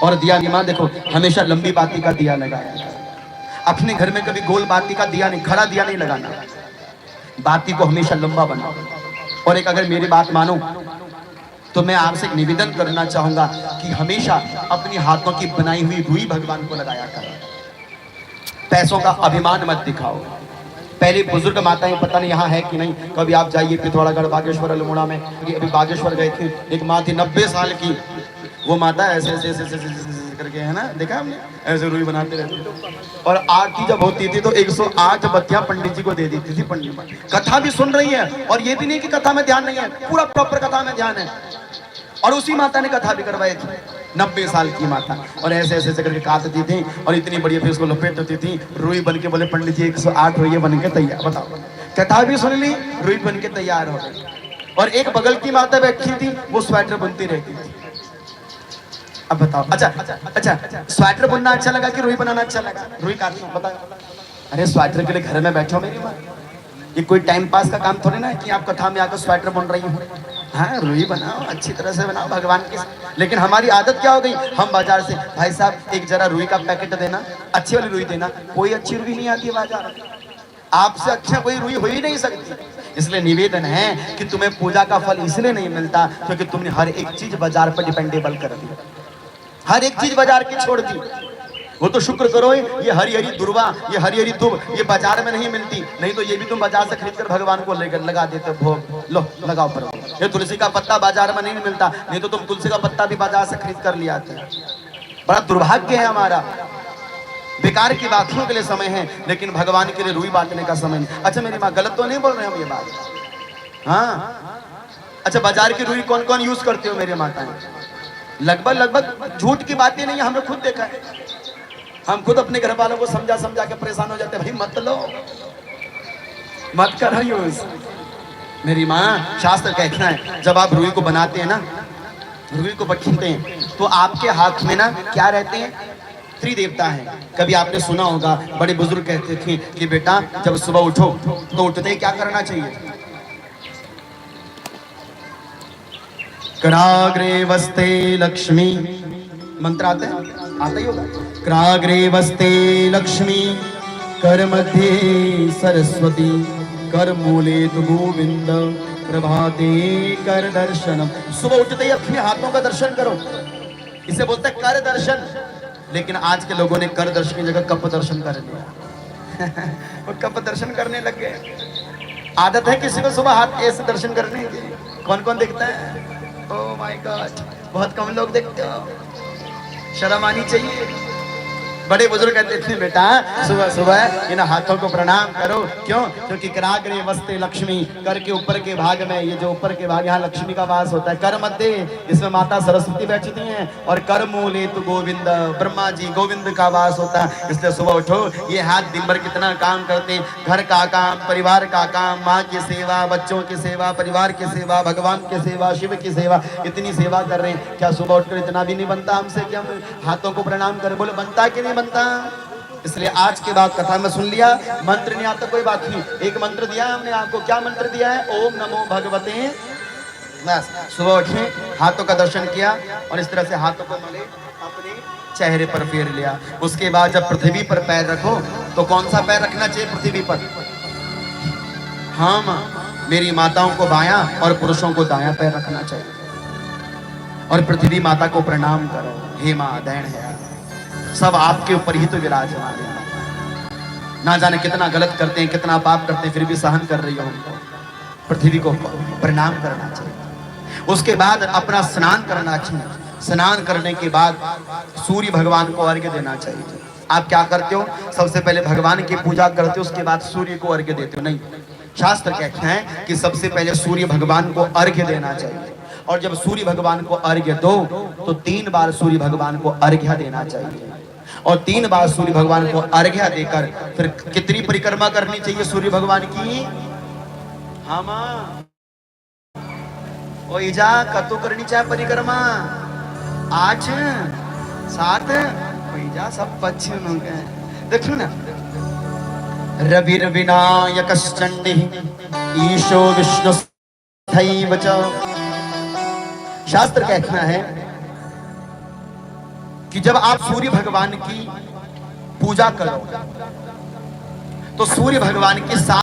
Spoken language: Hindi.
और दिया की माँ देखो हमेशा लंबी बाती का दिया लगाया। अपने घर में कभी गोल बाती का दिया नहीं, खड़ा दिया नहीं लगाना, बाती को हमेशा लंबा बनाओ। और एक अगर मेरी बात मानो तो मैं आपसे एक निवेदन करना चाहूंगा कि हमेशा अपनी हाथों की बनाई हुई रुई भगवान को लगाया करो। पैसों का अभिमान मत दिखाओ। पहले बुजुर्ग माताएं, पता नहीं यहाँ है कि नहीं, कभी आप जाइए पिथौरागढ़ बागेश्वर अल्मोड़ा में, अभी बागेश्वर गए थे, एक माँ थी 90 साल की, वो माता ऐसे ऐसे ऐसे ऐसे करके, है ना, देखा हमने, ऐसे रुई बनाते रहते। और आरती जब होती थी तो 108 बत्तियां पंडित जी को दे देती थी। पंडित कथा भी सुन रही है, और ये भी नहीं कि कथा में ध्यान नहीं है, पूरा प्रॉपर कथा में ध्यान है। और उसी माता ने कथा भी करवाई थी, 90 साल की माता, और ऐसे ऐसे ऐसे करके काटती थी और इतनी बड़ी फिर उसको लपेटती थी, रुई बन के। बोले पंडित जी 108 रुई बन के तैयार। बताओ, कथा भी सुन ली, रुई बन के तैयार हो गई। और एक बगल की माता बैठी थी, वो स्वेटर बुनती रहती थी। अब बताओ, अच्छा स्वेटर बुनना अच्छा लगा कि रुई बनाना अच्छा लगा? रुई काटना, बताओ। अरे स्वेटर के लिए घर में बैठो मेरी माँ, ये कोई टाइम पास का काम थोड़ी ना है कि आप कथा में आकर स्वेटर बुन रही हो। हाँ, रुई बनाओ, अच्छी तरह से बनाओ भगवान की। लेकिन हमारी आदत क्या हो गई, हम बाजार से, भाई साहब एक जरा रुई का पैकेट देना, अच्छी वाली रुई देना। कोई अच्छी रुई नहीं आती बाजार में, आपसे अच्छा कोई रुई हो ही नहीं सकती। इसलिए निवेदन है कि तुम्हें पूजा का फल इसलिए नहीं मिलता क्योंकि तुमने हर एक चीज बाजार पर डिपेंडेबल कर दी, हर एक चीज बाजार की छोड़ दी। वो तो शुक्र करो ये हरी हरी दुर्वा, ये हरी हरी दुब ये बाजार में नहीं मिलती, नहीं तो ये भी तुम बाजार से खरीद कर भगवान को लेकर लगा देते भोग। लो लगाओ पर। ये तुलसी का पत्ता बाजार में नहीं मिलता, नहीं तो तुम तुलसी का पत्ता भी बाजार से खरीद कर ले आते। बड़ा दुर्भाग्य है हमारा। बेकार की बातों के लिए समय है, लेकिन भगवान के लिए रुई बांटने का समय नहीं। अच्छा मेरी माँ, गलत तो नहीं बोल रहे हम ये बात? हाँ, अच्छा बाजार की रुई कौन कौन यूज करते हो मेरी माताएं? लगभग झूठ की बातें नहीं, हमने खुद देखा है। हम खुद अपने घर वालों को समझा समझा के परेशान हो जाते हैं, भाई मत लो, मत करो यूज। मेरी माँ, शास्त्र कहना है जब आप रुई को बनाते हैं ना, रुई को बखीरते हैं, तो आपके हाथ में ना क्या रहते हैं? त्रिदेवता है। कभी आपने सुना होगा, बड़े बुजुर्ग कहते थे कि बेटा जब सुबह उठो तो उठते क्या करना चाहिए? कराग्रे वस्ते लक्ष्मी, मंत्र आता ही होगा। कराग्रे वस्ते लक्ष्मी, कर मध्य सरस्वती, कर मूले तु गोविंद, प्रभाते कर दर्शनम। सुबह उठते ही अपने हाथों का दर्शन करो, इसे बोलते हैं कर दर्शन। लेकिन आज के लोगों ने कर दर्शन की जगह कप दर्शन कर लिया। और कप दर्शन करने लग गए। आदत है किसी को सुबह हाथ ऐसे दर्शन करने की? कौन कौन देखता है? ओह माय गॉड, बहुत कम लोग देखते हो, शर्म आनी चाहिए। बड़े बुजुर्ग कहते थे बेटा सुबह सुबह इन हाथों को प्रणाम करो। क्यों? क्योंकि कराग्रे वस्ते लक्ष्मी, कर के ऊपर के भाग में, ये जो ऊपर के भाग यहाँ लक्ष्मी का वास होता है। कर मध्य, इसमें माता सरस्वती बैठती हैं, और कर मूले तो गोविंद, ब्रह्मा जी गोविंद का वास होता है। इसलिए सुबह उठो, ये हाथ दिन भर कितना काम करते हैं, घर का काम, परिवार का काम, माँ की सेवा, बच्चों की सेवा, परिवार की सेवा, भगवान की सेवा, शिव की सेवा, इतनी सेवा कर रहे हैं। क्या सुबह उठकर इतना भी नहीं बनता हमसे कि हम हाथों को प्रणाम करें? बोले बनता कि नहीं बनता? इसलिए आज के बाद कथा में सुन लिया, मंत्र नहीं आता कोई बात नहीं, एक मंत्र दिया है हमने आपको। क्या मंत्र दिया है? ओम नमो भगवते। बस सुबह उठे, हाथों का दर्शन किया, और इस तरह से हाथों को मले, अपने चेहरे पर फेर लिया। उसके बाद जब पृथ्वी पर पैर रखो तो कौन सा पैर रखना चाहिए पृथ्वी पर? हाँ माँ, मेरी माताओं को बायां और पुरुषों को दायां पैर रखना चाहिए। और पृथ्वी माता को प्रणाम करो, हे माँ दैन है, सब आपके ऊपर ही तो विराजमान है। ना जाने कितना गलत करते हैं, कितना पाप करते हैं, फिर भी सहन कर रही हो हमको। पृथ्वी को प्रणाम करना चाहिए। उसके बाद अपना स्नान करना चाहिए। स्नान करने के बाद सूर्य भगवान को अर्घ्य देना चाहिए। आप क्या करते हो? सबसे पहले भगवान की पूजा करते हो, उसके बाद सूर्य को अर्घ्य देते हो? नहीं, शास्त्र कहते हैं कि सबसे पहले सूर्य भगवान को अर्घ्य देना चाहिए। और जब सूर्य भगवान को अर्घ्य दो तो 3 बार सूर्य भगवान को अर्घ्य देना चाहिए। और 3 बार सूर्य भगवान को अर्घ्य देकर फिर कितनी परिक्रमा करनी चाहिए सूर्य भगवान की? हाँ माँ, ओ इजा कतो करनी चाहिए परिक्रमा? 8 7 इजा सब पश्चिम हो गए। देखो ना, रविर विनायक चंडी ईशो विष्णु स्थैव च। शास्त्र कहना है कि जब आप सूर्य भगवान की पूजा करो तो सूर्य भगवान के साथ